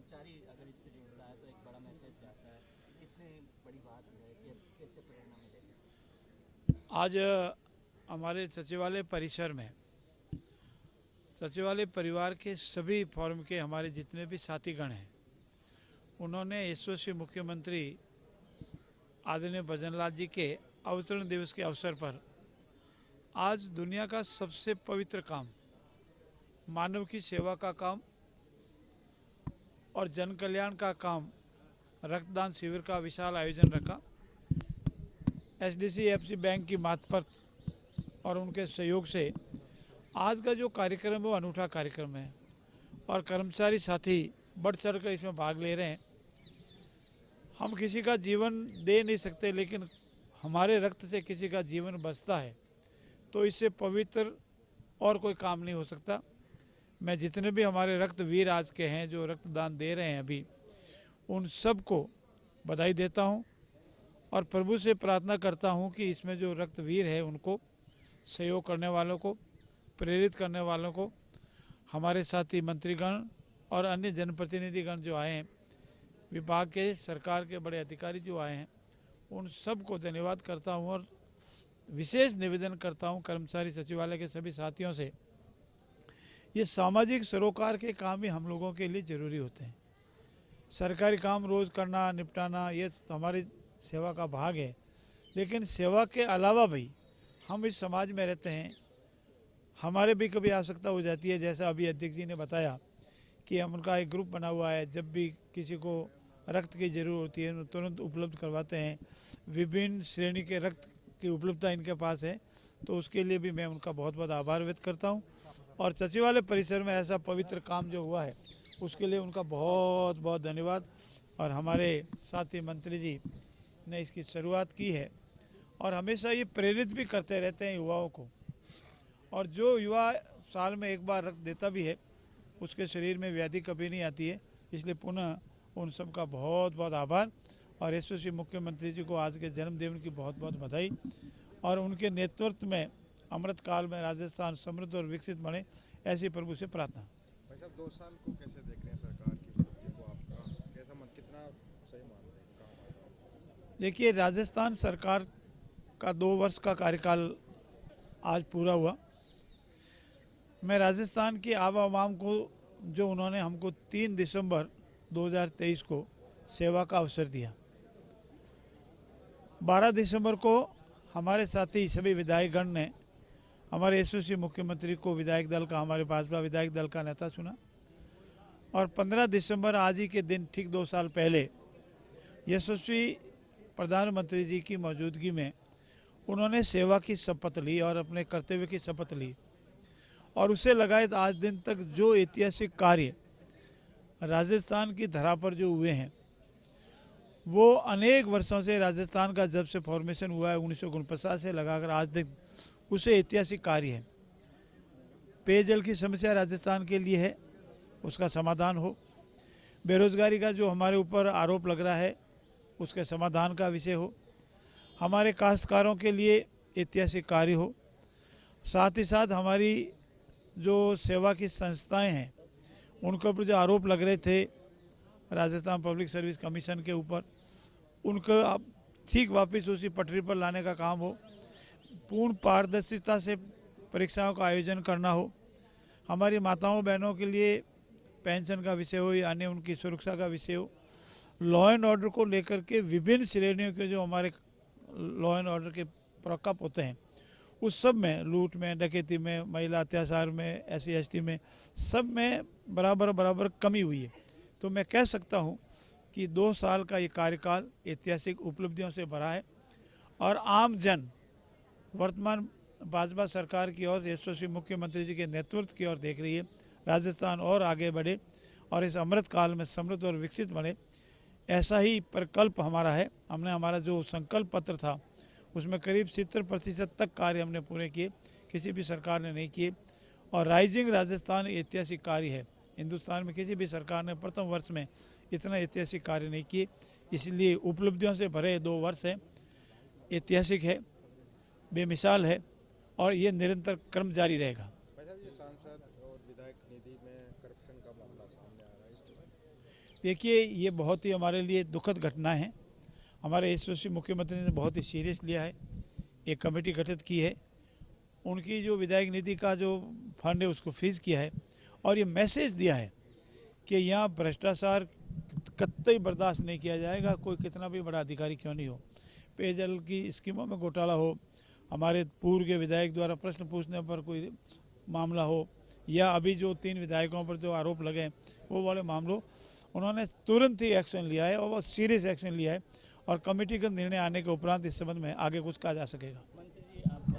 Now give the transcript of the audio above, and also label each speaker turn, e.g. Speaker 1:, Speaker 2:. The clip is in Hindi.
Speaker 1: कर्मचारी अगर इससे जुड़ रहा है तो एक बड़ा मैसेज जाता है। कितनी बड़ी बात है कि कैसे प्रेरणा मिलेगी।
Speaker 2: आज हमारे सचिवालय परिसर में सचिवालय परिवार के सभी फॉरम के हमारे जितने भी साथीगण हैं, उन्होंने यशस्वी मुख्यमंत्री आदरणीय भजनलाल जी के अवतरण दिवस के अवसर पर आज दुनिया का सबसे पवित्र काम, मानव की सेवा का काम और जन कल्याण का काम, रक्तदान शिविर का विशाल आयोजन रखा। एचडीएफसी बैंक की मातहत और उनके सहयोग से आज का जो कार्यक्रम है वो अनूठा कार्यक्रम है और कर्मचारी साथी बढ़ चढ़ कर इसमें भाग ले रहे हैं। हम किसी का जीवन दे नहीं सकते, लेकिन हमारे रक्त से किसी का जीवन बचता है तो इससे पवित्र और कोई काम नहीं हो सकता। मैं जितने भी हमारे रक्तवीर आज के हैं जो रक्तदान दे रहे हैं अभी, उन सब को बधाई देता हूं और प्रभु से प्रार्थना करता हूं कि इसमें जो रक्तवीर है उनको, सहयोग करने वालों को, प्रेरित करने वालों को, हमारे साथी मंत्रीगण और अन्य जनप्रतिनिधिगण जो आए हैं, विभाग के, सरकार के बड़े अधिकारी जो आए हैं, उन सब को धन्यवाद करता हूं और विशेष निवेदन करता हूं कर्मचारी सचिवालय के सभी साथियों से, ये सामाजिक सरोकार के काम ही हम लोगों के लिए ज़रूरी होते हैं। सरकारी काम रोज़ करना, निपटाना, ये हमारी सेवा का भाग है, लेकिन सेवा के अलावा भी हम इस समाज में रहते हैं, हमारे भी कभी आवश्यकता हो जाती है। जैसा अभी अध्यक्ष जी ने बताया कि हम उनका एक ग्रुप बना हुआ है, जब भी किसी को रक्त की ज़रूरत होती है तो तुरंत उपलब्ध करवाते हैं। विभिन्न श्रेणी के रक्त की उपलब्धता इनके पास है, तो उसके लिए भी मैं उनका बहुत बहुत आभार व्यक्त करता हूं। और सचिवालय परिसर में ऐसा पवित्र काम जो हुआ है उसके लिए उनका बहुत बहुत धन्यवाद। और हमारे साथी मंत्री जी ने इसकी शुरुआत की है और हमेशा ये प्रेरित भी करते रहते हैं युवाओं को, और जो युवा साल में एक बार रक्त देता भी है उसके शरीर में व्याधि कभी नहीं आती है। इसलिए पुनः उन सब का बहुत बहुत आभार और यशस्वी मुख्यमंत्री जी को आज के जन्मदिन की बहुत बहुत बधाई और उनके नेतृत्व में अमृत काल में राजस्थान समृद्ध और विकसित बने, ऐसी प्रभु से प्रार्थना।
Speaker 3: भाई साहब, 2 साल को कैसे देख रहे हैं सरकार की उपलब्धियों को? आपका कैसा मन, कितना सही मान रहे हैं काम?
Speaker 2: देखिए, राजस्थान सरकार का 2 वर्ष का कार्यकाल आज पूरा हुआ। मैं राजस्थान के आवाम को, जो उन्होंने हमको 3 दिसंबर 2023 को सेवा का अवसर दिया, 12 दिसंबर को हमारे साथी सभी विधायकगण ने हमारे यशस्वी मुख्यमंत्री को विधायक दल का, हमारे भाजपा विधायक दल का नेता चुना और 15 दिसंबर आज ही के दिन ठीक 2 साल पहले यशस्वी प्रधानमंत्री जी की मौजूदगी में उन्होंने सेवा की शपथ ली और अपने कर्तव्य की शपथ ली और उससे लगाए आज दिन तक जो ऐतिहासिक कार्य राजस्थान की धरा पर जो हुए हैं, वो अनेक वर्षों से राजस्थान का जब से फॉर्मेशन हुआ है 1949 से लगाकर आज तक उसे ऐतिहासिक कार्य है। पेयजल की समस्या राजस्थान के लिए है, उसका समाधान हो। बेरोजगारी का जो हमारे ऊपर आरोप लग रहा है उसके समाधान का विषय हो। हमारे काश्तकारों के लिए ऐतिहासिक कार्य हो। साथ ही साथ हमारी जो सेवा की संस्थाएं हैं उनके ऊपर जो आरोप लग रहे थे राजस्थान पब्लिक सर्विस कमीशन के ऊपर, उनको अब ठीक वापस उसी पटरी पर लाने का काम हो। पूर्ण पारदर्शिता से परीक्षाओं का आयोजन करना हो। हमारी माताओं बहनों के लिए पेंशन का विषय हो या अन्य उनकी सुरक्षा का विषय हो। लॉ एंड ऑर्डर को लेकर के विभिन्न श्रेणियों के जो हमारे लॉ एंड ऑर्डर के प्रकोप होते हैं, उस सब में, लूट में, डकैती में, महिला अत्याचार में, SC ST में, सब में बराबर कमी हुई है। तो मैं कह सकता हूँ कि 2 साल का ये कार्यकाल ऐतिहासिक उपलब्धियों से भरा है और आम जन वर्तमान भाजपा सरकार की ओर, यशस्वी मुख्यमंत्री जी के नेतृत्व की ओर देख रही है। राजस्थान और आगे बढ़े और इस अमृत काल में समृद्ध और विकसित बने, ऐसा ही प्रकल्प हमारा है। हमने हमारा जो संकल्प पत्र था उसमें करीब 70% तक कार्य हमने पूरे किए, किसी भी सरकार ने नहीं किए। और राइजिंग राजस्थान ऐतिहासिक कार्य है। हिंदुस्तान में किसी भी सरकार ने प्रथम वर्ष में इतना ऐतिहासिक कार्य नहीं किए, इसलिए उपलब्धियों से भरे 2 वर्ष हैं। ऐतिहासिक है, बेमिसाल है और ये निरंतर क्रम जारी रहेगा।
Speaker 3: भाई साहब, ये सांसद और विधायक निधि में करप्शन का मामला सामने आ रहा है, इसके बारे में?
Speaker 2: देखिए, ये बहुत ही हमारे लिए दुखद घटना है। हमारे यशस्वी मुख्यमंत्री ने बहुत ही सीरियस लिया है, एक कमेटी गठित की है, उनकी जो विधायक निधि का जो फंड है उसको फ्रीज किया है और ये मैसेज दिया है कि यहाँ भ्रष्टाचार कतई बर्दाश्त नहीं किया जाएगा, कोई कितना भी बड़ा अधिकारी क्यों नहीं हो। पेयजल की स्कीमों में घोटाला हो, हमारे पूर्व के विधायक द्वारा प्रश्न पूछने पर कोई मामला हो, या अभी जो 3 विधायकों पर जो आरोप लगे वो वाले मामलों, उन्होंने तुरंत ही एक्शन लिया है और बहुत सीरियस एक्शन लिया है और कमेटी का निर्णय आने के उपरांत इस संबंध में आगे कुछ कहा जा सकेगा।